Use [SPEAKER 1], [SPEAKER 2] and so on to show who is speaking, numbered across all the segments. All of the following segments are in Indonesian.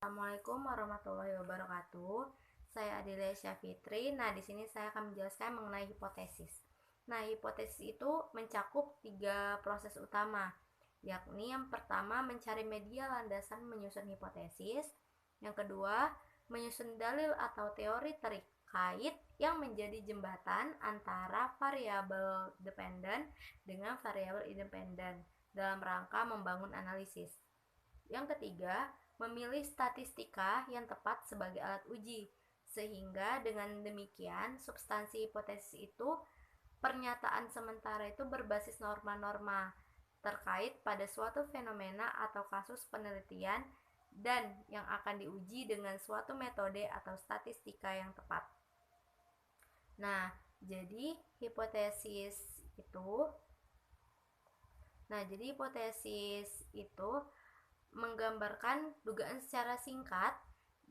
[SPEAKER 1] Assalamualaikum warahmatullahi wabarakatuh. Saya Adilesya Fitri. Nah, di sini saya akan menjelaskan mengenai hipotesis. Nah, hipotesis itu mencakup 3 proses utama, yakni yang pertama mencari media landasan menyusun hipotesis, yang kedua menyusun dalil atau teori terkait yang menjadi jembatan antara variabel dependen dengan variabel independen dalam rangka membangun analisis. Yang ketiga, memilih statistika yang tepat sebagai alat uji, sehingga dengan demikian substansi hipotesis itu pernyataan sementara itu berbasis norma-norma terkait pada suatu fenomena atau kasus penelitian dan yang akan diuji dengan suatu metode atau statistika yang tepat. Nah, jadi hipotesis itu menggambarkan dugaan secara singkat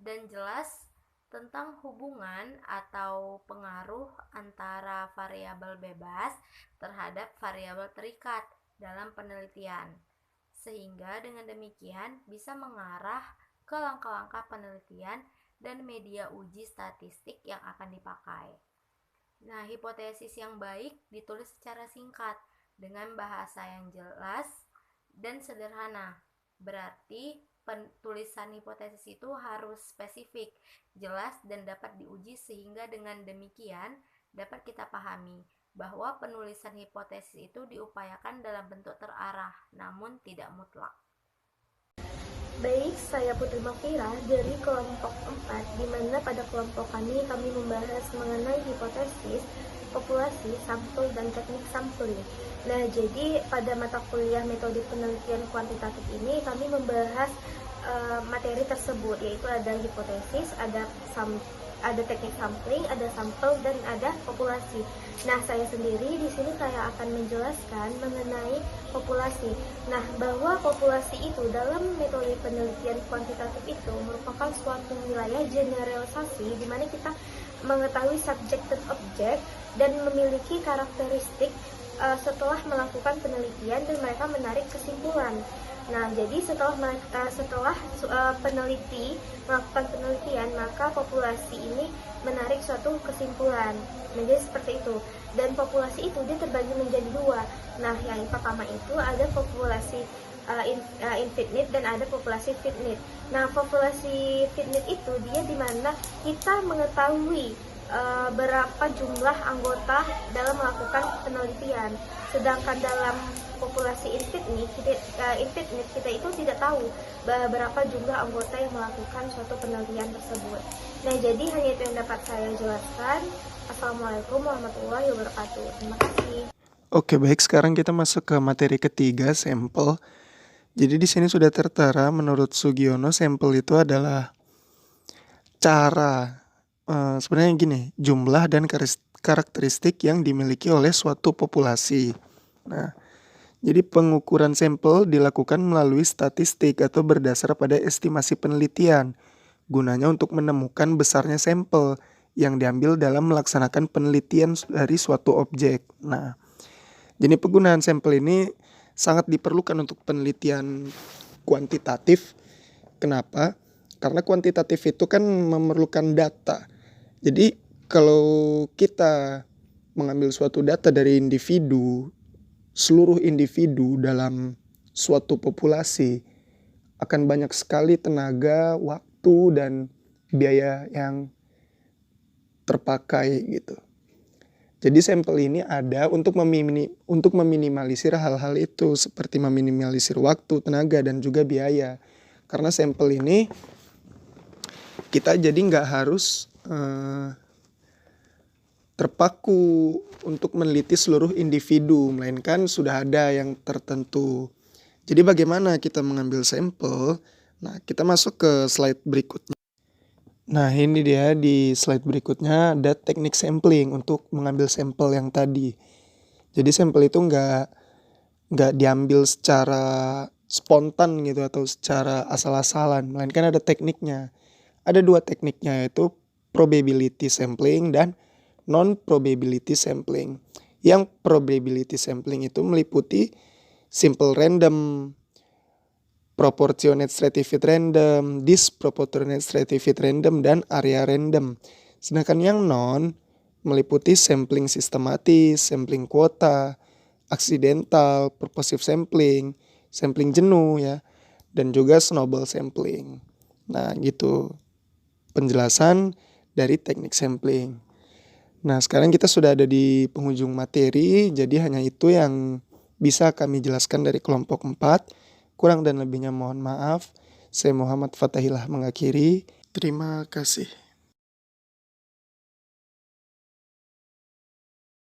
[SPEAKER 1] dan jelas tentang hubungan atau pengaruh antara variabel bebas terhadap variabel terikat dalam penelitian, sehingga dengan demikian bisa mengarah ke langkah-langkah penelitian dan media uji statistik yang akan dipakai. Nah, hipotesis yang baik ditulis secara singkat dengan bahasa yang jelas dan sederhana. Berarti penulisan hipotesis itu harus spesifik, jelas, dan dapat diuji sehingga dengan demikian dapat kita pahami bahwa penulisan hipotesis itu diupayakan dalam bentuk terarah, namun tidak mutlak.
[SPEAKER 2] Baik, saya Putri Mafira dari kelompok 4, di mana pada kelompok kami membahas mengenai hipotesis, populasi, sampel, dan teknik sampling. Nah, jadi pada mata kuliah metode penelitian kuantitatif ini kami membahas materi tersebut, yaitu ada hipotesis, ada teknik sampling, ada sampel, dan ada populasi. Nah, saya sendiri di sini saya akan menjelaskan mengenai populasi. Nah, bahwa populasi itu dalam metode penelitian kuantitatif itu merupakan suatu wilayah generalisasi di mana kita mengetahui subject dan objek dan memiliki karakteristik setelah melakukan penelitian dan mereka menarik kesimpulan. Nah, jadi setelah peneliti melakukan penelitian, maka populasi ini menarik suatu kesimpulan. Nah, jadi seperti itu. Dan populasi itu dia terbagi menjadi dua. Nah, yang pertama itu ada populasi infinite dan ada populasi finite. Nah, populasi finite itu dia di mana kita mengetahui berapa jumlah anggota dalam melakukan penelitian. Sedangkan dalam populasi infinite kita itu tidak tahu berapa jumlah anggota yang melakukan suatu penelitian tersebut. Nah, jadi hanya itu yang dapat saya jelaskan. Assalamualaikum warahmatullahi wabarakatuh. Terima kasih.
[SPEAKER 3] Oke, baik. Sekarang kita masuk ke materi ketiga, sampel. Jadi di sini sudah tertera menurut Sugiono sampel itu adalah cara sebenarnya gini, jumlah dan karakteristik yang dimiliki oleh suatu populasi. Nah, jadi pengukuran sampel dilakukan melalui statistik atau berdasar pada estimasi penelitian. Gunanya untuk menemukan besarnya sampel yang diambil dalam melaksanakan penelitian dari suatu objek. Nah, jadi penggunaan sampel ini sangat diperlukan untuk penelitian kuantitatif. Kenapa? Karena kuantitatif itu kan memerlukan data. Jadi kalau kita mengambil suatu data dari individu, seluruh individu dalam suatu populasi, akan banyak sekali tenaga, waktu, dan biaya yang terpakai gitu. Jadi sampel ini ada untuk meminimalisir hal-hal itu, seperti meminimalisir waktu, tenaga, dan juga biaya. Karena sampel ini kita jadi nggak harus terpaku untuk meneliti seluruh individu, melainkan sudah ada yang tertentu. Jadi bagaimana kita mengambil sampel? Nah, kita masuk ke slide berikutnya. Nah, ini dia di slide berikutnya ada teknik sampling untuk mengambil sampel yang tadi. Jadi sampel itu nggak diambil secara spontan gitu atau secara asal-asalan, melainkan ada tekniknya. Ada dua tekniknya, yaitu probability sampling dan non-probability sampling. Yang probability sampling itu meliputi simple random proportionate stratified random, disproportionate stratified random, dan area random. Sedangkan yang non meliputi sampling sistematis, sampling kuota, accidental, purposive sampling, sampling jenuh ya, dan juga snowball sampling. Nah, gitu penjelasan dari teknik sampling. Nah, sekarang kita sudah ada di penghujung materi, jadi hanya itu yang bisa kami jelaskan dari kelompok 4. Kurang dan lebihnya mohon maaf. Saya Muhammad Fatahillah mengakhiri. Terima kasih.